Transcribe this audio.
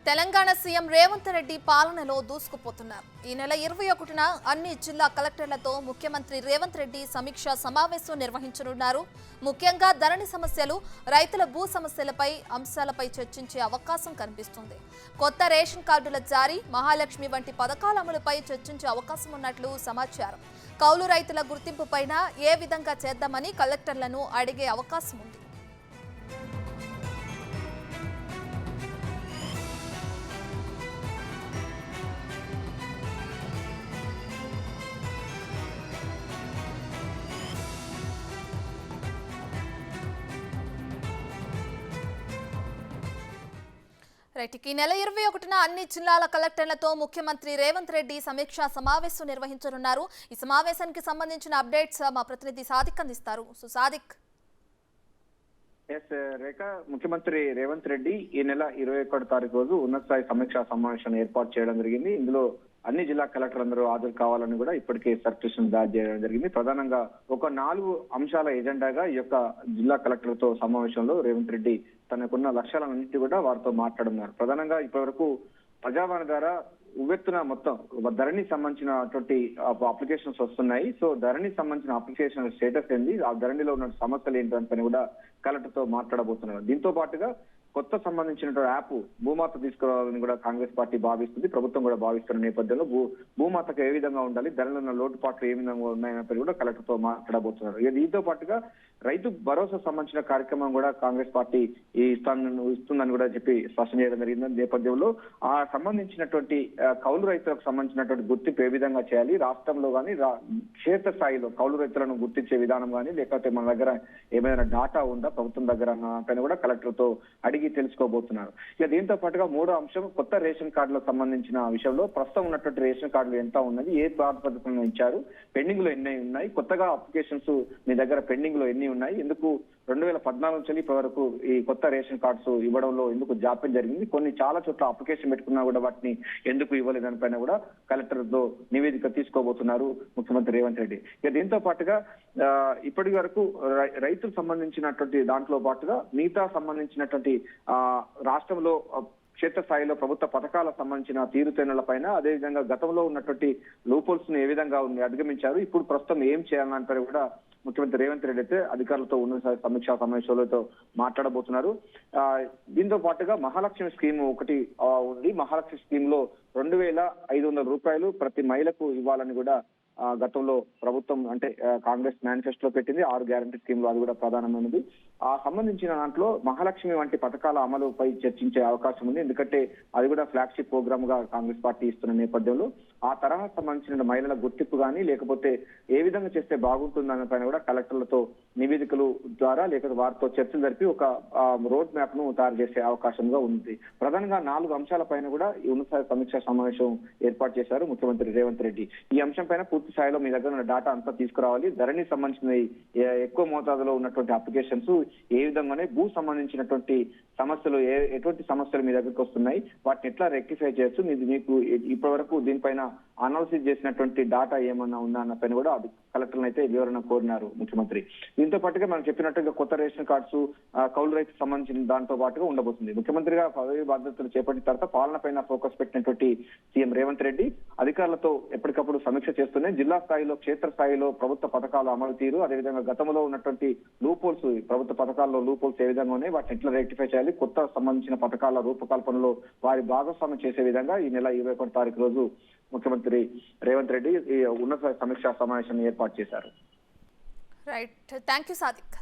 Telangana CM Revanth Reddy పాలనలో దూసుకుపోతున్నారు. ఈ నెల 21న అన్ని జిల్లా కలెక్టర్లతో ముఖ్యమంత్రి రేవంత్ రెడ్డి సమీక్షా సమావేశం నిర్వహించనున్నారు. ముఖ్యంగా ధరణి సమస్యలు, రైతుల భూ సమస్యలపై అంశాలపై చర్చించే అవకాశం కనిపిస్తుంది. కొత్త రేషన్ కార్డుల జారీ, మహాలక్ష్మి వంటి పథకాల అమలుపై చర్చించే అవకాశం ఉన్నట్లు సమాచారం. కౌలు రైతుల గుర్తింపుపైన ఏ విధంగా చేద్దామని కలెక్టర్లను అడిగే అవకాశం ఉంది. ఈ నెల 21న అన్ని జిల్లాల కలెక్టర్లతో ముఖ్యమంత్రి రేవంత్ రెడ్డి సమీక్షా సమావేశం నిర్వహించనున్నారు. ఈ సమావేశానికి సంబంధించిన అప్డేట్స్ మా ప్రతినిధి సాదిక్ అందిస్తారు. సాదిక్. రేఖ, ముఖ్యమంత్రి రేవంత్ రెడ్డి ఈ నెల 21వ తారీఖు రోజు ఉన్నత స్థాయి సమీక్షా సమావేశాన్ని ఏర్పాటు చేయడం జరిగింది. ఇందులో అన్ని జిల్లా కలెక్టర్లందరూ హాజరు కావాలని కూడా ఇప్పటికే సర్క్యులేషన్ జారీ చేయడం జరిగింది. ప్రధానంగా ఒక 4 అంశాల ఎజెండాగా ఈ యొక్క జిల్లా కలెక్టర్లతో సమావేశంలో రేవంత్ రెడ్డి తనకున్న లక్ష్యాలన్నింటి కూడా వారితో మాట్లాడుతున్నారు. ప్రధానంగా ఇప్పటివరకు ప్రజావాణి ద్వారా ఉవ్వెత్తున మొత్తం ధరణి సంబంధించినటువంటి అప్లికేషన్స్ వస్తున్నాయి. సో ధరణి సంబంధించిన అప్లికేషన్ స్టేటస్ ఏంది, ఆ ధరణిలో ఉన్న సమస్యలు ఏంటి అని కూడా కలెక్టర్ తో మాట్లాడబోతున్నారు. దీంతో పాటుగా కొత్త సంబంధించిన యాప్ భూమాత తీసుకురావాలని కూడా కాంగ్రెస్ పార్టీ భావిస్తుంది, ప్రభుత్వం కూడా భావిస్తున్న నేపథ్యంలో భూమాతకు ఏ విధంగా ఉండాలి, ధరలు ఉన్న లోటుపాట్లు ఏ విధంగా ఉన్నాయని కూడా కలెక్టర్ తో మాట్లాడబోతున్నారు. దీంతో పాటుగా రైతు భరోసా సంబంధించిన కార్యక్రమం కూడా కాంగ్రెస్ పార్టీ ఇస్తుందని కూడా చెప్పి స్పష్టం చేయడం జరిగింది. నేపథ్యంలో ఆ సంబంధించినటువంటి కౌలు రైతులకు సంబంధించినటువంటి గుర్తింపు ఏ విధంగా చేయాలి, రాష్ట్రంలో కానీ క్షేత్ర స్థాయిలో కౌలు రైతులను గుర్తించే విధానం కానీ, లేకపోతే మన దగ్గర ఏమైనా డాటా ఉందా ప్రభుత్వం దగ్గర పైన కూడా కలెక్టర్ తో అడిగి తెలుసుకోబోతున్నారు. దీంతో పాటుగా 3వ అంశం కొత్త రేషన్ కార్డులకు సంబంధించిన విషయంలో ప్రస్తుతం ఉన్నటువంటి రేషన్ కార్డులు ఎంత ఉన్నది, ఏ ప్రాతిపదికన ఇచ్చారు, పెండింగ్ లో ఎన్ని ఉన్నాయి, కొత్తగా అప్లికేషన్స్ మీ దగ్గర పెండింగ్ లో ఎన్ని ఉన్నాయి, ఎందుకు 2014 నుంచి ఇప్పటి వరకు ఈ కొత్త రేషన్ కార్డ్స్ ఇవ్వడంలో ఎందుకు జాప్యం జరిగింది, కొన్ని చాలా చోట్ల అప్లికేషన్ పెట్టుకున్నా కూడా వాటిని ఎందుకు ఇవ్వలేదు దానిపైన కూడా కలెక్టర్ తో నివేదిక తీసుకోబోతున్నారు ముఖ్యమంత్రి రేవంత్ రెడ్డి. దీంతో పాటుగా ఇప్పటి వరకు రైతులకు సంబంధించినటువంటి దాంట్లో పాటుగా మిగతా సంబంధించినటువంటి రాష్ట్రంలో క్షేత్రస్థాయిలో ప్రభుత్వ పథకాలకు సంబంధించిన తీరుతెన్నుల పైన, అదేవిధంగా గతంలో ఉన్నటువంటి లూపోల్స్ ను ఏ విధంగా అధిగమించారు, ఇప్పుడు ప్రస్తుతం ఏం చేయాలంటే కూడా ముఖ్యమంత్రి రేవంత్ రెడ్డి అయితే అధికారులతో ఉన్న సమీక్షా సమావేశాలతో మాట్లాడబోతున్నారు. దీంతో పాటుగా మహాలక్ష్మి స్కీమ్ ఒకటి ఉంది. మహాలక్ష్మి స్కీమ్ లో 2500 రూపాయలు ప్రతి మహిళకు ఇవ్వాలని కూడా గతంలో ప్రభుత్వం అంటే కాంగ్రెస్ మేనిఫెస్టోలో పెట్టింది. 6 గ్యారంటీ స్కీమ్ లో అది కూడా ప్రధానమైనది. ఆ సంబంధించిన దాంట్లో మహాలక్ష్మి వంటి పథకాల అమలుపై చర్చించే అవకాశం ఉంది. ఎందుకంటే అది కూడా ఫ్లాగ్షిప్ ప్రోగ్రామ్ గా కాంగ్రెస్ పార్టీ ఇస్తున్న నేపథ్యంలో ఆ తరహా సంబంధించిన మహిళల గుర్తింపు కానీ, లేకపోతే ఏ విధంగా చేస్తే బాగుంటుందన్న పైన కూడా కలెక్టర్లతో నివేదికలు ద్వారా లేకపోతే వారితో చర్చలు జరిపి ఒక రోడ్ మ్యాప్ ను తయారు చేసే అవకాశంగా ఉంది. ప్రధానంగా 4 అంశాల పైన కూడా ఈ ఉన్నత సమీక్షా సమావేశం ఏర్పాటు చేశారు ముఖ్యమంత్రి రేవంత్ రెడ్డి. ఈ అంశం పైన పూర్తి స్థాయిలో మీ దగ్గర ఉన్న డేటా అంతా తీసుకురావాలి, ధరణి సంబంధించిన ఎక్కువ మోతాదులో ఉన్నటువంటి అప్లికేషన్స్ ఏ విధంగానే భూ సంబంధించినటువంటి సమస్యలు ఎటువంటి సమస్యలు మీ దగ్గరకు వస్తున్నాయి, వాటిని ఎట్లా రెక్టిఫై చేయొచ్చు, మీకు ఇప్పటి వరకు దీనిపైన అనాలిసిస్ చేసినటువంటి డాటా ఏమన్నా ఉందా అన్న పైన కూడా కలెక్టర్లు అయితే వివరణ కోరినారు ముఖ్యమంత్రి. దీంతో పాటుగా మనం చెప్పినట్టుగా కొత్త రేషన్ కార్డ్స్ కౌలు రైతుకు సంబంధించిన దాంతో పాటుగా ఉండబోతుంది. ముఖ్యమంత్రిగా పదవి బాధ్యతలు చేపట్టిన తర్వాత పాలన పైన ఫోకస్ పెట్టినటువంటి సీఎం రేవంత్ రెడ్డి అధికారులతో ఎప్పటికప్పుడు సమీక్ష చేస్తూనే జిల్లా స్థాయిలో క్షేత్ర స్థాయిలో ప్రభుత్వ పథకాల అమలు తీరు, అదేవిధంగా గతంలో ఉన్నటువంటి లూపోల్స్ ప్రభుత్వ పథకాల్లో లూపోల్స్ ఏ విధంగా ఉన్నాయి, వాటిని ఎట్లా రెక్టిఫై చేయాలి, కొత్త సంబంధించిన పథకాల రూపకల్పనలో వారి భాగస్వామ్యం చేసే విధంగా ఈ నెల 21వ తారీఖు రోజు ముఖ్యమంత్రి రేవంత్ రెడ్డి ఈ ఉన్నత సమీక్షా సమావేశాన్ని ఏర్పాటు చేశారు. Right, thank you Sadiq.